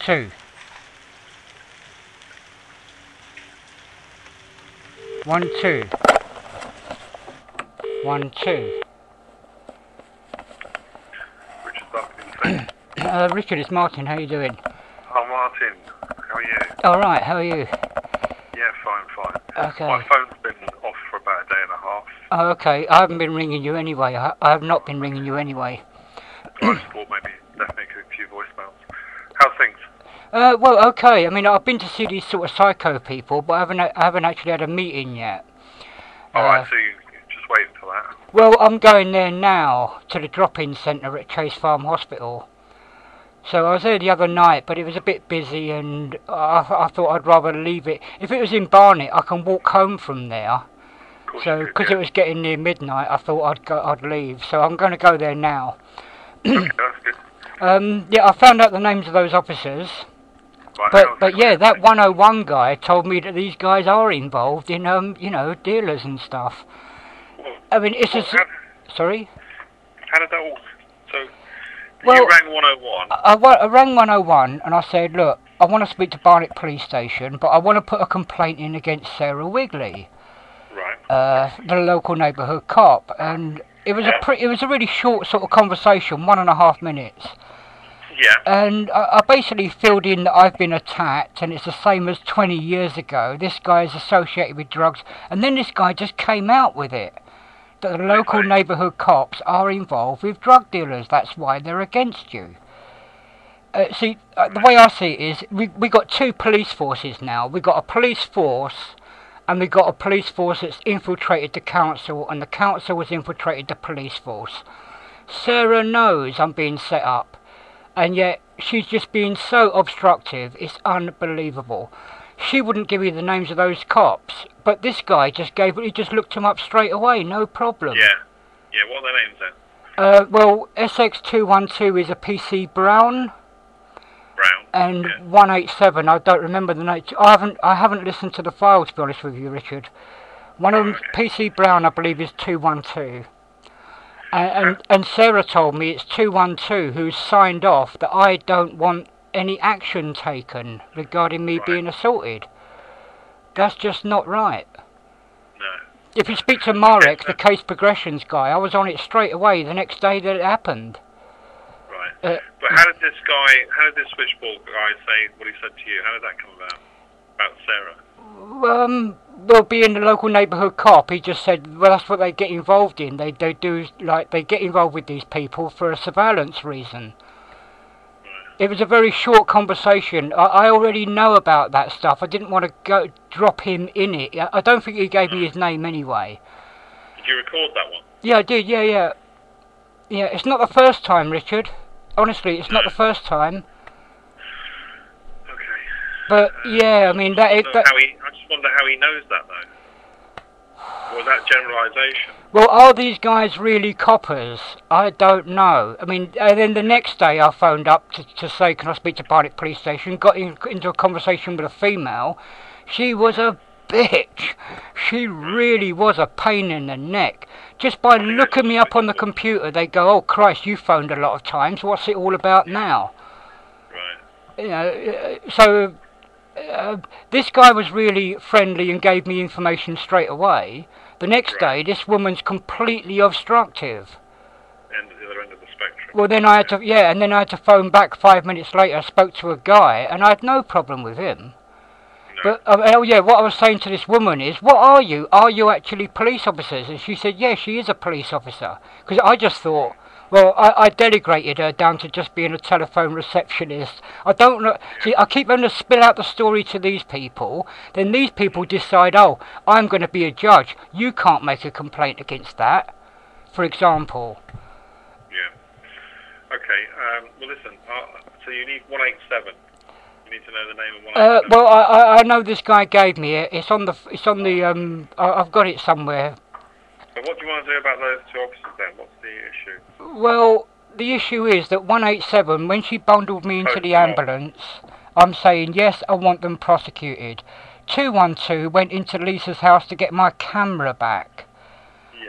Two. 1 2 1 2. Richard, it's Martin. How are you doing? Oh, Martin. How are you? All right. How are you? Yeah, fine. Okay. My phone's been off for about a day and a half. Oh, okay. I haven't been ringing you anyway. I have not been ringing you anyway. I just thought maybe left me a few voicemails. How's things? Well, okay. I mean, I've been to see these sort of psycho people, but I haven't actually had a meeting yet. Alright, so you just wait for that? Well, I'm going there now, to the drop-in centre at Chase Farm Hospital. So I was there the other night, but it was a bit busy, and I thought I'd rather leave it. If it was in Barnet, I can walk home from there. So, because it was getting near midnight, I thought I'd leave. So I'm going to go there now. Okay, that's good. Yeah, I found out the names of those officers. Right, but yeah, that 101 guy told me that these guys are involved in, you know, dealers and stuff. Well, I mean, it's just... Sorry? How did that all... So, well, you rang 101? I rang 101 and I said, look, I want to speak to Barnet Police Station, but I want to put a complaint in against Sarah Wigley. Right. The local neighbourhood cop. And it was it was a really short sort of conversation, 1.5 minutes. Yeah. And I basically filled in that I've been attacked, and it's the same as 20 years ago. This guy is associated with drugs, and then this guy just came out with it. That the local neighbourhood cops are involved with drug dealers, that's why they're against you. See, the way I see it is, we got two police forces now. We've got a police force, and we've got a police force that's infiltrated the council, and the council has infiltrated the police force. Sarah knows I'm being set up. And yet, she's just being so obstructive, it's unbelievable. She wouldn't give you the names of those cops, but this guy just he just looked them up straight away, no problem. Yeah, what are their names then? Well, SX212 is a PC Brown. And 187, I don't remember the name. I haven't listened to the file, to be honest with you, Richard. One of them, PC Brown, I believe, is 212. And Sarah told me it's 212 who's signed off that I don't want any action taken regarding me being assaulted. That's just not right. No. If you speak to Marek, the case progressions guy, I was on it straight away the next day that it happened. Right. But how did this switchboard guy say what he said to you? How did that come about Sarah? Well, being the local neighbourhood cop, he just said, well, that's what they get involved in. They do, like, they get involved with these people for a surveillance reason. Right. It was a very short conversation. I already know about that stuff. I didn't want to drop him in it. I don't think he gave me his name anyway. Did you record that one? Yeah, I did, yeah. Yeah, it's not the first time, Richard. Honestly, it's not the first time. But yeah, I mean I just wonder how he knows that though. Was that generalisation? Well, are these guys really coppers? I don't know. I mean, and then the next day I phoned up to say, can I speak to Barnet Police Station? Got into a conversation with a female. She was a bitch. She really was a pain in the neck. Just by looking me up on the computer, they go, oh Christ, you phoned a lot of times. What's it all about now? Right. You know, so... this guy was really friendly and gave me information straight away. The next day, this woman's completely obstructive. And the other end of the spectrum. Well, then I had to, and then I had to phone back 5 minutes later. I spoke to a guy, and I had no problem with him. No. But, what I was saying to this woman is, what are you? Are you actually police officers? And she said, yeah, she is a police officer. Because I just thought... Well, I denigrated her down to just being a telephone receptionist. I don't know. See, I keep having to spill out the story to these people. Then these people decide, oh, I'm going to be a judge. You can't make a complaint against that, for example. Yeah. Okay. Well, listen. So you need 187. You need to know the name of 187. Well, I know this guy gave me it. It's on the. I've got it somewhere. So what do you want to do about those two officers then? What's the issue? Well, the issue is that 187, when she bundled me into the ambulance, I'm saying, yes, I want them prosecuted. 212 went into Lisa's house to get my camera back.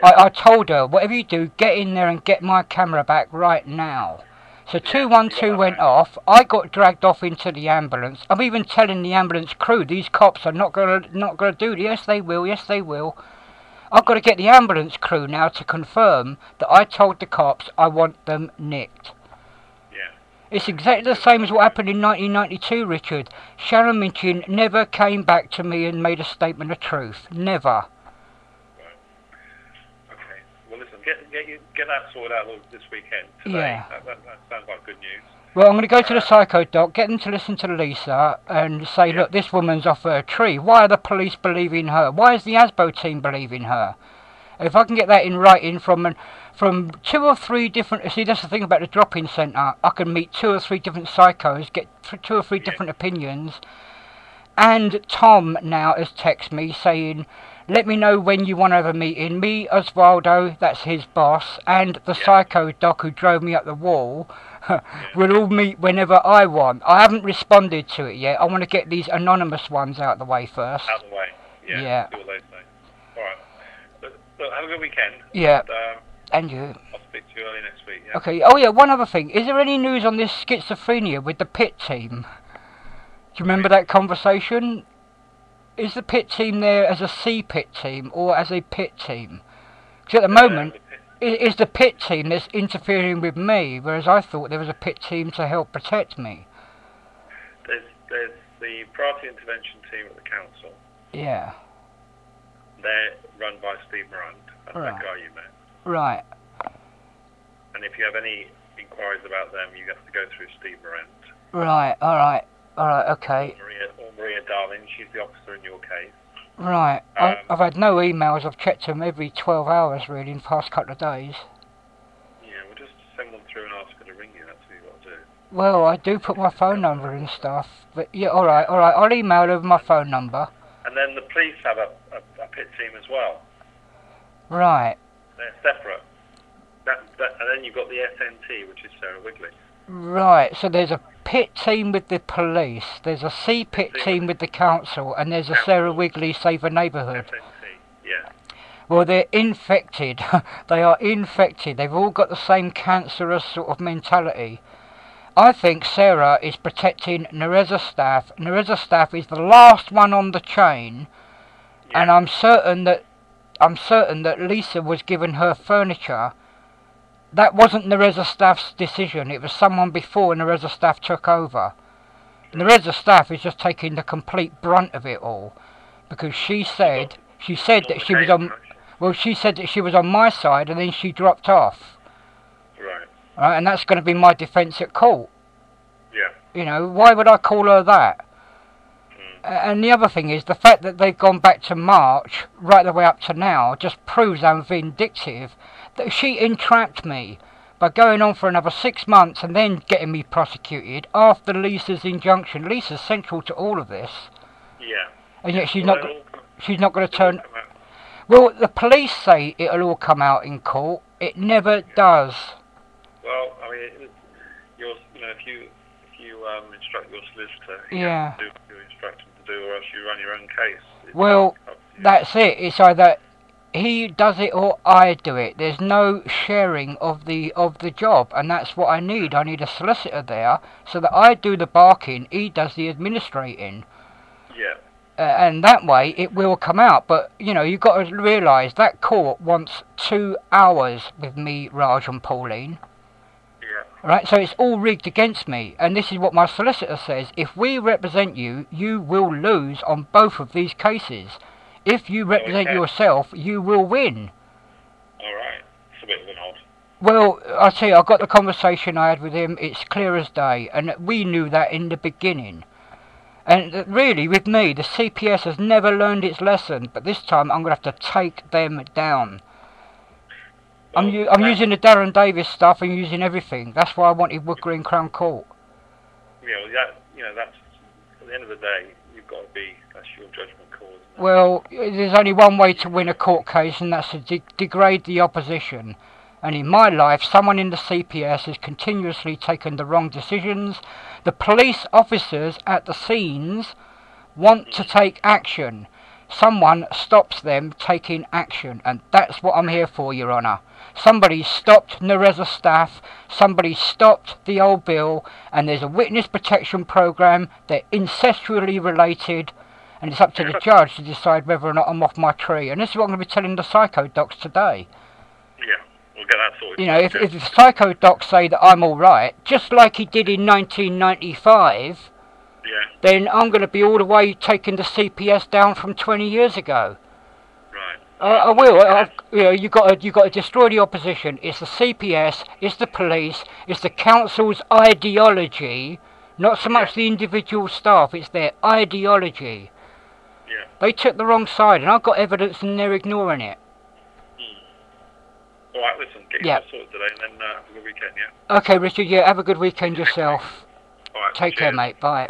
Yeah. I told her, whatever you do, get in there and get my camera back right now. So 212 went off. I got dragged off into the ambulance. I'm even telling the ambulance crew, these cops are not gonna do it. Yes, they will. Yes, they will. I've got to get the ambulance crew now to confirm that I told the cops I want them nicked. Yeah. It's exactly the same as what happened in 1992, Richard. Sharon Minchin never came back to me and made a statement of truth. Never. Well, listen, get that sorted out this weekend. Today. Yeah. That sounds like good news. Well, I'm going to go to the psycho doc, get them to listen to Lisa, and say, look, this woman's off her tree. Why are the police believing her? Why is the ASBO team believing her? If I can get that in writing from 2 or 3 different... See, that's the thing about the drop-in centre. I can meet 2 or 3 different psychos, get 2 or 3 different opinions. And Tom now has texted me saying, let me know when you want to have a meeting. Me, Osvaldo, that's his boss, and the psycho doc who drove me up the wall... We'll all meet whenever I want. I haven't responded to it yet. I want to get these anonymous ones out of the way first. Out of the way, yeah. See what they say. Alright. Look, have a good weekend. Yeah. And you. I'll speak to you early next week, yeah? Okay. Oh, yeah, one other thing. Is there any news on this schizophrenia with the pit team? Do you remember that conversation? Is the pit team there as a CPIT team or as a pit team? Because at the moment... Is the pit team that's interfering with me, whereas I thought there was a pit team to help protect me. There's the priority intervention team at the council. Yeah. They're run by Steve Morant. That's that guy you met. Right. And if you have any inquiries about them, you have to go through Steve Morant. Right, alright, okay. Or Maria Darling, she's the officer in your case. Right. I've had no emails. I've checked them every 12 hours, really, in the past couple of days. Yeah, we'll just send them through and ask her to ring you. That's what you've got to do. Well, I do put my phone number and stuff. But, yeah, alright. I'll email over my phone number. And then the police have a pit team as well. Right. They're separate. And then you've got the SNT, which is Sarah Wigley. Right, so there's a pit team with the police, there's a CPIT team with the council, and there's a Sarah Wigley Save a Neighbourhood. SNT, yeah. Well, they're infected. They are infected. They've all got the same cancerous sort of mentality. I think Sarah is protecting Nereza Staff. Nereza Staff is the last one on the chain, and I'm certain that Lisa was given her furniture. That wasn't Nereza Staff's decision. It was someone before Nereza Staff took over. Nereza Staff is just taking the complete brunt of it all, because she said that she was on. Well, she said that she was on my side, and then she dropped off. Right. Right, and that's going to be my defence at court. Yeah. You know, why would I call her that? And the other thing is, the fact that they've gone back to March, right the way up to now, just proves how vindictive. That she entrapped me by going on for another 6 months and then getting me prosecuted after Lisa's injunction. Lisa's central to all of this. Yeah. And yet she's not going to turn... Well, the police say it'll all come out in court. It never does. Well, I mean, if you instruct your solicitor, you instruct him to do, or else you run your own case. Well, that's it. It's either he does it or I do it. There's no sharing of the job, and that's what I need. I need a solicitor there so that I do the barking, he does the administrating. Yeah. And that way it will come out. But you've got to realise that court wants 2 hours with me, Raj, and Pauline. Yeah. Right, so it's all rigged against me, and this is what my solicitor says. If we represent you, you will lose on both of these cases. If you represent yourself, you will win. Alright, it's a bit of an odd. Well, I tell you, I got the conversation I had with him, it's clear as day, and we knew that in the beginning. And really, with me, the CPS has never learned its lesson, but this time I'm going to have to take them down. Well, I'm using the Darren Davis stuff and using everything. That's why I wanted Wood Green Crown Court. That's, at the end of the day, you've got to be, that's your judgment call, isn't it? Well, there's only one way to win a court case, and that's to degrade the opposition. And in my life, someone in the CPS has continuously taken the wrong decisions. The police officers at the scenes want to take action. Someone stops them taking action, and that's what I'm here for, Your Honour. Somebody stopped Nereza staff, somebody stopped the old bill, and there's a witness protection programme. They're incestually related, and it's up to the judge to decide whether or not I'm off my tree. And this is what I'm going to be telling the psycho docs today. Yeah, we'll get that sorted. You know, if the psycho docs say that I'm all right, just like he did in 1995, then I'm going to be all the way taking the CPS down from 20 years ago. Right. I will. You know, you got to destroy the opposition. It's the CPS, it's the police, it's the council's ideology, not so much the individual staff. It's their ideology. Yeah. They took the wrong side, and I've got evidence, and they're ignoring it. All right, listen, get yourself sorted today, and then have a good weekend, yeah? Okay, Richard, yeah, have a good weekend yourself. All right, Take care, mate. Bye.